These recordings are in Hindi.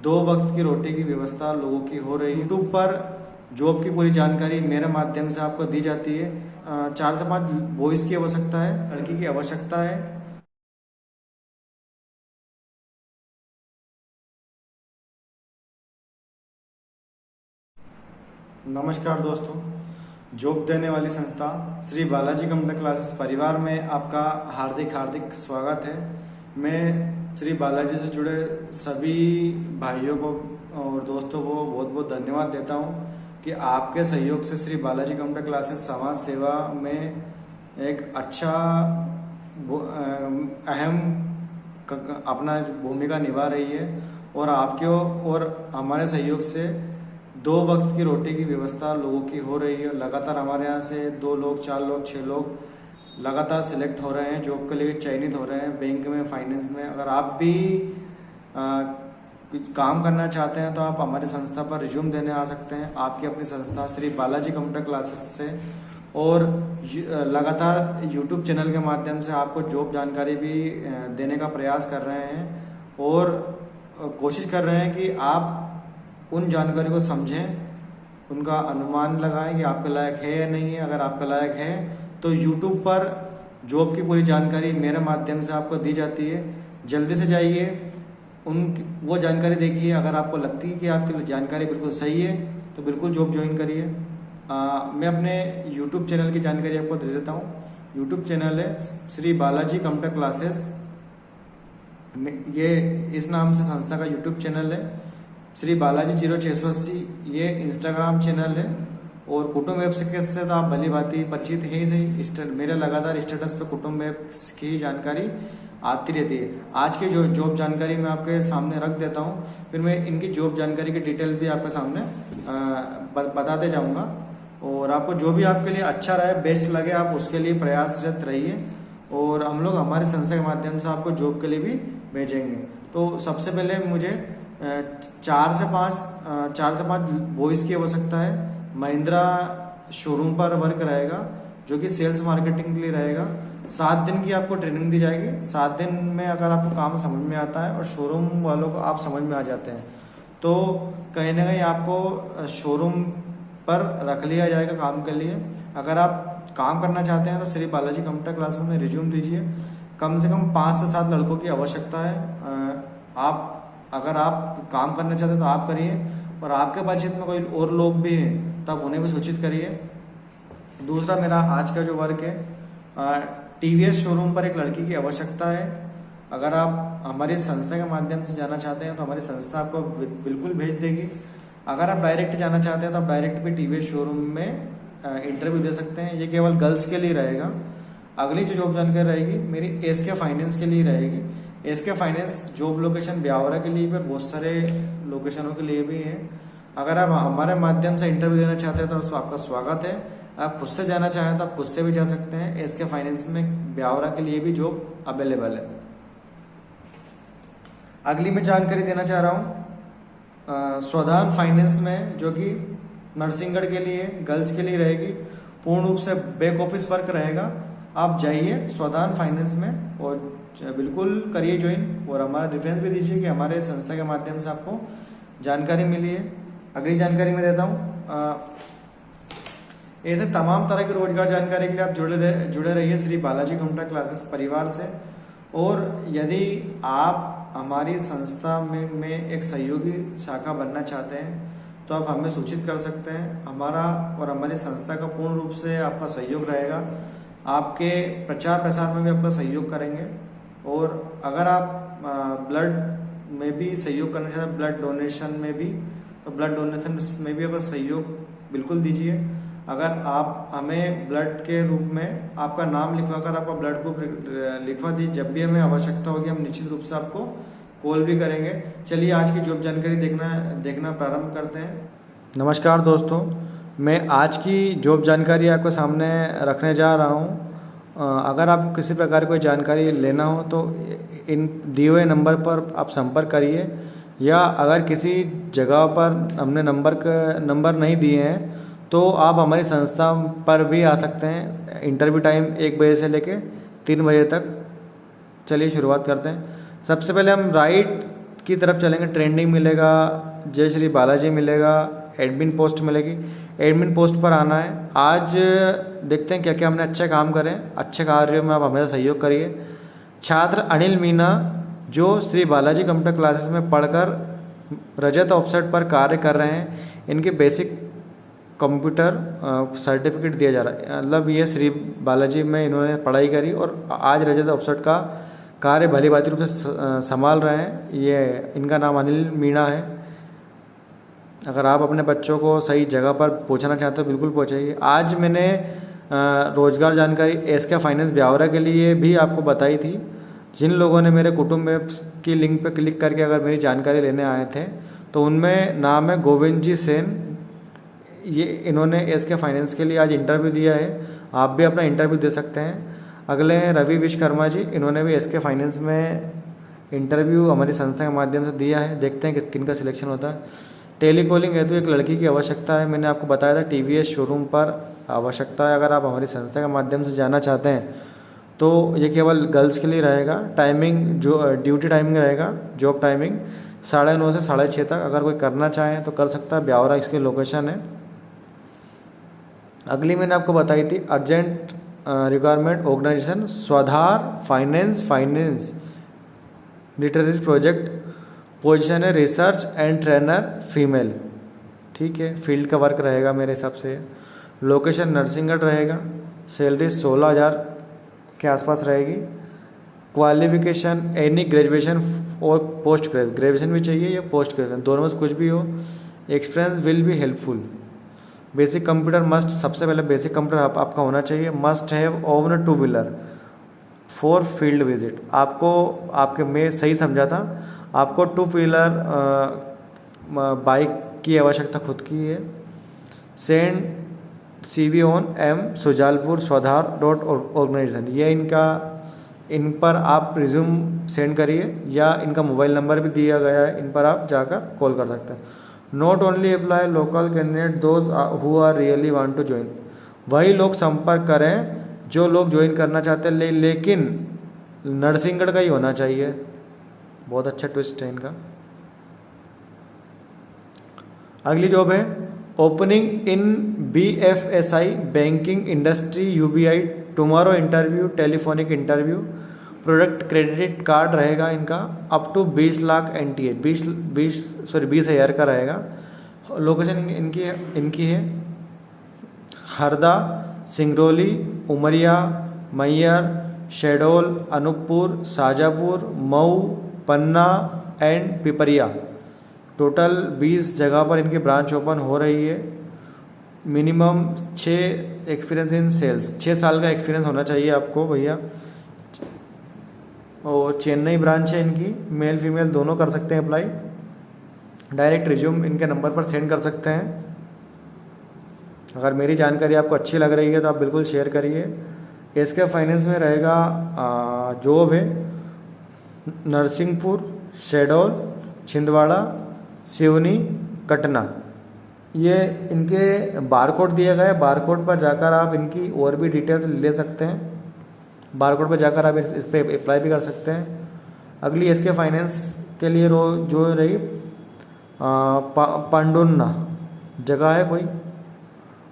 दो वक्त की रोटी की व्यवस्था लोगों की हो रही है। यूट्यूब पर जॉब की पूरी जानकारी मेरे माध्यम से आपको दी जाती है। 4 से 5 बॉयज़ की आवश्यकता है, लड़की की आवश्यकता है। नमस्कार दोस्तों, जॉब देने वाली संस्था श्री बालाजी कंप्यूटर क्लासेस परिवार में आपका हार्दिक हार्दिक स्वागत है। मैं श्री बालाजी से जुड़े सभी भाइयों को और दोस्तों को बहुत बहुत धन्यवाद देता हूं कि आपके सहयोग से श्री बालाजी कंप्यूटर क्लासेस समाज सेवा में एक अच्छा अहम अपना भूमिका निभा रही है और आपके और हमारे सहयोग से 2 वक्त की रोटी की व्यवस्था लोगों की हो रही है। लगातार हमारे यहाँ से 2 लोग, 4 लोग, 6 लोग लगातार सिलेक्ट हो रहे हैं, जॉब के लिए चयनित हो रहे हैं बैंक में, फाइनेंस में। अगर आप भी कुछ काम करना चाहते हैं तो आप हमारी संस्था पर रिज्यूम देने आ सकते हैं। आपकी अपनी संस्था श्री बालाजी कंप्यूटर क्लासेस से और लगातार यूट्यूब चैनल के माध्यम से आपको जॉब जानकारी भी देने का प्रयास कर रहे हैं और कोशिश कर रहे हैं कि आप उन जानकारी को समझें, उनका अनुमान लगाएं कि आपके लायक है या नहीं है। अगर आपके लायक है तो यूट्यूब पर जॉब की पूरी जानकारी मेरे माध्यम से आपको दी जाती है। जल्दी से जाइए, वो जानकारी देखिए। अगर आपको लगती है कि आपकी जानकारी बिल्कुल सही है तो बिल्कुल जॉब ज्वाइन करिए। मैं अपने यूट्यूब चैनल की जानकारी आपको दे देता हूँ। यूट्यूब चैनल है श्री बालाजी कंप्यूटर क्लासेस, ये इस नाम से संस्था का यूट्यूब चैनल है। श्री बालाजी 0680 ये इंस्टाग्राम चैनल है और कुटुंब ऐप से तो आप भली भांति परिचित है ही सही। मेरे लगातार स्टेटस पे कुटुंब ऐप की जानकारी आती रहती है। आज की जो जॉब जानकारी मैं आपके सामने रख देता हूँ, फिर मैं इनकी जॉब जानकारी की डिटेल भी आपके सामने बताते जाऊँगा और आपको जो भी आपके लिए अच्छा रहे, बेस्ट लगे, आप उसके लिए प्रयासरत रहिए और हम लोग हमारे संस्था के माध्यम से आपको जॉब के लिए भी भेजेंगे। तो सबसे पहले मुझे 4 से 5 बॉयज़ की आवश्यकता है। महिंद्रा शोरूम पर वर्क रहेगा जो कि सेल्स मार्केटिंग के लिए रहेगा। 7 दिन की आपको ट्रेनिंग दी जाएगी। 7 दिन में अगर आपको काम समझ में आता है और शोरूम वालों को आप समझ में आ जाते हैं तो कहीं ना कहीं आपको शोरूम पर रख लिया जाएगा काम के लिए। अगर आप काम करना चाहते हैं तो श्री बालाजी कंप्यूटर क्लासेस में रिज्यूम दीजिए। कम से कम 5 से 7 लड़कों की आवश्यकता है। अगर आप काम करना चाहते हैं तो आप करिए और आपके परिचित में कोई और लोग भी हैं तो आप उन्हें भी सूचित करिए। दूसरा मेरा आज का जो वर्क है, टीवीएस शोरूम पर एक लड़की की आवश्यकता है। अगर आप हमारी संस्था के माध्यम से जाना चाहते हैं तो हमारी संस्था आपको बिल्कुल भेज देगी। अगर आप डायरेक्ट जाना चाहते हैं तो आप डायरेक्ट भी टीवीएस शोरूम में इंटरव्यू दे सकते हैं। ये केवल गर्ल्स के लिए रहेगा। अगली जो जॉब जानकारी रहेगी मेरी एसके फाइनेंस के लिए रहेगी। SK finance job location Biaora के लिए भी और बहुत सारे लोकेशनों के लिए भी है। अगर आप हमारे माध्यम से इंटरव्यू देना चाहते हैं तो आपका स्वागत है। आप खुद से जाना चाहें तो आप खुद से भी जा सकते हैं। एसके फाइनेंस में ब्यावरा के लिए भी जॉब अवेलेबल है। अगली मैं जानकारी देना चाह रहा हूँ स्वधान फाइनेंस में, जो कि नरसिंहगढ़ के लिए गर्ल्स के लिए रहेगी। पूर्ण रूप से बैक ऑफिस वर्क रहेगा। आप जाइए स्वधान फाइनेंस में और बिल्कुल करिए ज्वाइन और हमारा रेफरेंस भी दीजिए कि हमारे संस्था के माध्यम से आपको जानकारी मिली है। अगली जानकारी मैं देता हूँ। ऐसे तमाम तरह की रोजगार जानकारी के लिए आप जुड़े रहिए श्री बालाजी कंप्यूटर क्लासेस परिवार से। और यदि आप हमारी संस्था में एक सहयोगी शाखा बनना चाहते हैं तो आप हमें सूचित कर सकते हैं। हमारा और हमारी संस्था का पूर्ण रूप से आपका सहयोग रहेगा। आपके प्रचार प्रसार में भी आपका सहयोग करेंगे और अगर आप ब्लड में भी सहयोग करना चाहते हैं, ब्लड डोनेशन में भी, तो ब्लड डोनेशन में भी आपका सहयोग बिल्कुल दीजिए। अगर आप हमें ब्लड के रूप में आपका नाम लिखवाकर आपका ब्लड ग्रुप लिखवा दीजिए, जब भी हमें आवश्यकता होगी हम निश्चित रूप से आपको कॉल भी करेंगे। चलिए आज की जॉब जानकारी देखना प्रारंभ करते हैं। नमस्कार दोस्तों, मैं आज की जॉब जानकारी आपके सामने रखने जा रहा हूं। अगर आपको किसी प्रकार कोई जानकारी लेना हो तो इन दिए हुए नंबर पर आप संपर्क करिए, या अगर किसी जगह पर हमने नंबर नहीं दिए हैं तो आप हमारी संस्था पर भी आ सकते हैं। इंटरव्यू टाइम 1 बजे से लेके 3 बजे तक। चलिए शुरुआत करते हैं। सबसे पहले हम राइट की तरफ चलेंगे, ट्रेंडिंग मिलेगा, जय श्री बालाजी मिलेगा, एडमिन पोस्ट मिलेगी। एडमिन पोस्ट पर आना है। आज देखते हैं क्या क्या हमने अच्छे काम करें। अच्छे कार्यों में आप हमेशा सहयोग करिए। छात्र अनिल मीना जो श्री बालाजी कंप्यूटर क्लासेस में पढ़कर रजत ऑफसेट पर कार्य कर रहे हैं, इनके बेसिक कंप्यूटर सर्टिफिकेट दिया जा रहा है। मतलब ये श्री बालाजी में इन्होंने पढ़ाई करी और आज रजत ऑफसेट का कार्य भली भांति रूप से संभाल रहे हैं। ये इनका नाम अनिल मीणा है। अगर आप अपने बच्चों को सही जगह पर पहुंचाना चाहते हो बिल्कुल पहुंचाइए। आज मैंने रोजगार जानकारी एसके फाइनेंस ब्यावरा के लिए भी आपको बताई थी। जिन लोगों ने मेरे कुटुंब ऐप्स की लिंक पर क्लिक करके अगर मेरी जानकारी लेने आए थे तो उनमें नाम है गोविंद जी सेन। ये इन्होंने एसके फाइनेंस के लिए आज इंटरव्यू दिया है। आप भी अपना इंटरव्यू दे सकते हैं। अगले हैं रवि विश्वकर्मा जी। इन्होंने भी एसके फाइनेंस में इंटरव्यू हमारी संस्था के माध्यम से दिया है। देखते हैं किन का सिलेक्शन होता है। टेलीकॉलिंग हेतु एक लड़की की आवश्यकता है। मैंने आपको बताया था टीवीएस शोरूम पर आवश्यकता है। अगर आप हमारी संस्था के माध्यम से जाना चाहते हैं तो ये केवल गर्ल्स के लिए रहेगा। टाइमिंग जो ड्यूटी टाइमिंग रहेगा, जॉब टाइमिंग 9:30 से 6:30 तक। अगर कोई करना चाहें तो कर सकता है। ब्यावरा इसकी लोकेशन है। अगली मैंने आपको बताई थी अर्जेंट रिक्वायरमेंट ऑर्गेनाइजेशन स्वाधार फाइनेंस लिटरेरी प्रोजेक्ट। पोजीशन है रिसर्च एंड ट्रेनर फीमेल। ठीक है, फील्ड का वर्क रहेगा मेरे हिसाब से। लोकेशन नरसिंहगढ़ रहेगा। सैलरी 16,000 के आसपास रहेगी। क्वालिफिकेशन एनी ग्रेजुएशन और पोस्ट ग्रेजुएशन भी चाहिए या पोस्ट ग्रेजुएशन, दोनों में से कुछ भी हो। Experience will be helpful. Basic computer must, सबसे पहले बेसिक कंप्यूटर आपका होना चाहिए। Must have own 2 wheeler for field visit. आपको आपके मैं सही समझा था, आपको 2 व्हीलर बाइक की आवश्यकता खुद की है। Send CV on Sujalpur Swadhar organisation. ये इन पर आप रिज्यूम सेंड करिए या इनका मोबाइल नंबर भी दिया गया है, इन पर आप जाकर कॉल कर सकते हैं। Not only apply local candidate those who are really want to join. वही लोग संपर्क करें जो लोग ज्वाइन करना चाहते हैं, लेकिन नरसिंहगढ़ का ही होना चाहिए। बहुत अच्छा ट्विस्ट है इनका। अगली जॉब है opening in BFSI banking industry UBI। Tomorrow interview, telephonic interview. Product credit card रहेगा इनका। अप टू 20 लाख NTA 20,000 का रहेगा। लोकेशन इनकी है हरदा, सिंगरौली, उमरिया, मैयर, शहडोल, अनूपपुर, शाजापुर, मऊ, पन्ना एंड पिपरिया। टोटल 20 जगह पर इनकी ब्रांच ओपन हो रही है। मिनिमम 6 एक्सपीरियंस इन सेल्स, 6 साल का एक्सपीरियंस होना चाहिए आपको भैया। और चेन्नई ब्रांच है इनकी। मेल फीमेल दोनों कर सकते हैं अप्लाई। डायरेक्ट रिज्यूम इनके नंबर पर सेंड कर सकते हैं। अगर मेरी जानकारी आपको अच्छी लग रही है तो आप बिल्कुल शेयर करिए। एसके फाइनेंस में रहेगा जॉब है नरसिंहपुर, शहडोल, छिंदवाड़ा, सिवनी, कटना। ये इनके बारकोड दिया गया है। बारकोड पर जाकर आप इनकी और भी डिटेल्स ले सकते हैं। बारकोड पर जाकर आप इस पर अप्लाई भी कर सकते हैं। अगली एसके फाइनेंस के लिए जो रही पांडुन्ना जगह है कोई।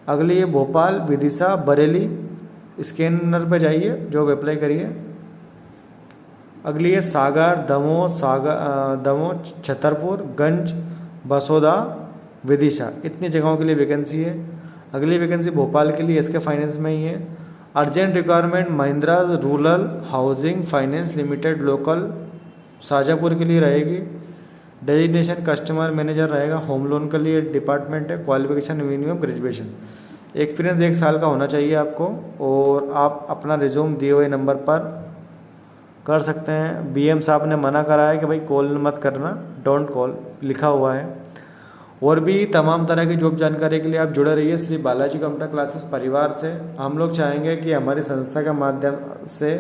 अगली है भोपाल, विदिशा, बरेली। स्कैनर पे जाइए, जॉब अप्लाई करिए। अगली है सागर, दमोह, छतरपुर, गंज, बसोदा, विदिशा। इतनी जगहों के लिए वैकेंसी है। अगली वैकेंसी भोपाल के लिए एसके फाइनेंस में ही है। Urgent requirement Mahindra rural housing finance limited local Shajapur के लिए रहेगी। डेजिग्नेशन कस्टमर मैनेजर रहेगा। होम लोन के लिए डिपार्टमेंट है। Qualification minimum graduation. एक्सपीरियंस 1 साल का होना चाहिए आपको। और आप अपना रिज्यूम दिए हुए नंबर पर कर सकते हैं। BM साहब ने मना करा है कि भाई कॉल मत करना, डोंट कॉल लिखा हुआ है। और भी तमाम तरह की जॉब जानकारी के लिए आप जुड़े रहिए श्री बालाजी कंप्यूटर क्लासेस परिवार से। हम लोग चाहेंगे कि हमारी संस्था के माध्यम से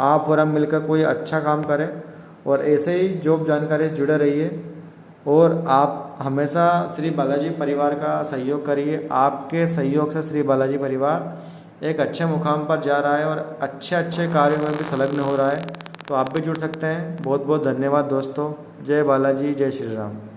आप और हम मिलकर कोई अच्छा काम करें और ऐसे ही जॉब जानकारी से जुड़े रहिए। और आप हमेशा श्री बालाजी परिवार का सहयोग करिए। आपके सहयोग से श्री बालाजी परिवार एक अच्छे मुकाम पर जा रहा है और अच्छे कार्यों में भी संलग्न हो रहा है। तो आप भी जुड़ सकते हैं। बहुत बहुत धन्यवाद दोस्तों। जय बालाजी, जय श्री राम।